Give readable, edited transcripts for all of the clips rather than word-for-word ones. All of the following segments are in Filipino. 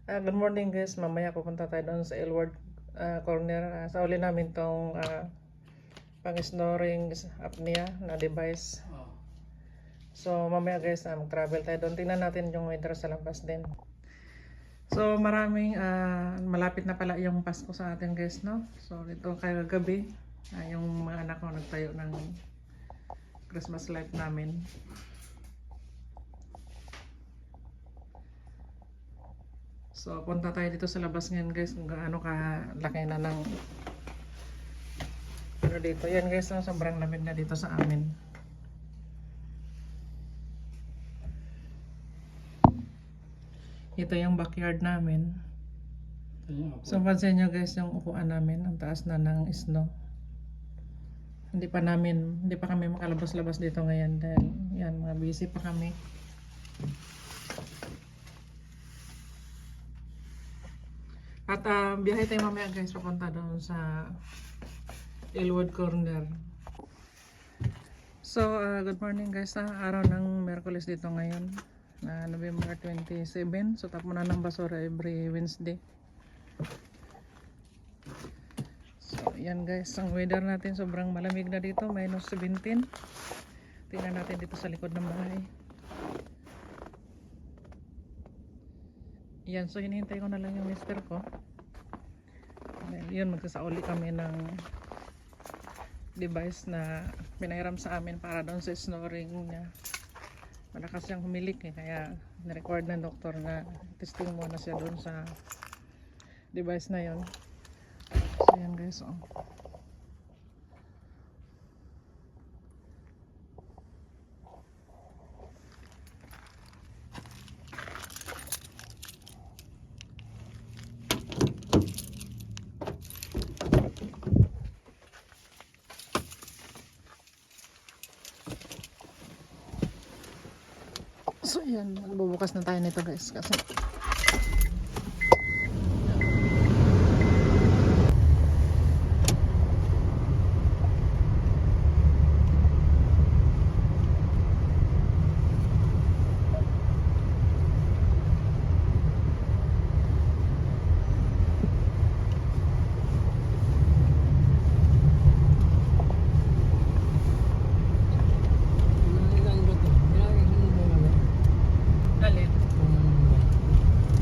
Good morning guys, mamaya pupunta tayo doon sa Elward corner. Sa uli namin tong pang snoring apnea na device. So mamaya guys, mag-travel tayo doon. Tingnan natin yung weather sa labas din. So maraming malapit na pala yung Pasko sa atin guys, no? So ito kagabi, yung mga anak ko nagtayo ng Christmas light namin. So punta tayo dito sa labas ngayon guys, kung gaano kalaki na ng ano dito. Yan guys, no? Sobrang lamig na dito sa amin. Ito yung backyard namin. So pansin nyo guys, yung upuan namin, ang taas na ng snow. Hindi pa kami makalabas-labas dito ngayon dahil yan, mga busy pa kami. At biyahe tayo mamaya guys, papunta doon sa Elwood Corner. So good morning guys, araw ng Miyerkules dito ngayon, November 27. So tapos na ng basura every Wednesday. So yan guys, ang weather natin sobrang malamig na dito, minus 17. Tingnan natin dito sa likod ng bahay. Yan, so hinihintay ko na lang yung mister ko. Yun, magsasauli kami ng device na pinahiram sa amin para doon sa snoring niya. Malakas siyang humilik kaya na-record ng doktor na testing muna siya doon sa device na yon. So yan guys, oh. So yan, magbubukas na tayo nito guys kasi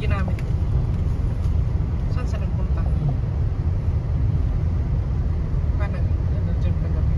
ginamit. Saan sa nagpunta? Kanan, dyan na gabi.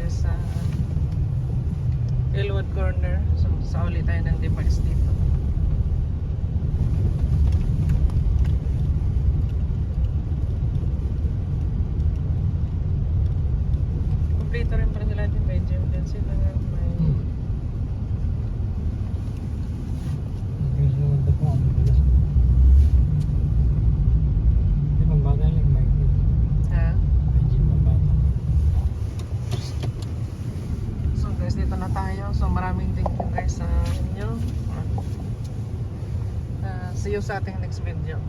guys sa Elwood Corner. So sa uli tayo ng device dito. Kompleto rin pala nila din. May gym din sila. May Gusto naman ito po ang bilas. Di bang bagay lang may ha? gym na bata. So guys, dito na tayo. So maraming thank you guys sa inyo. See you sa ating next video.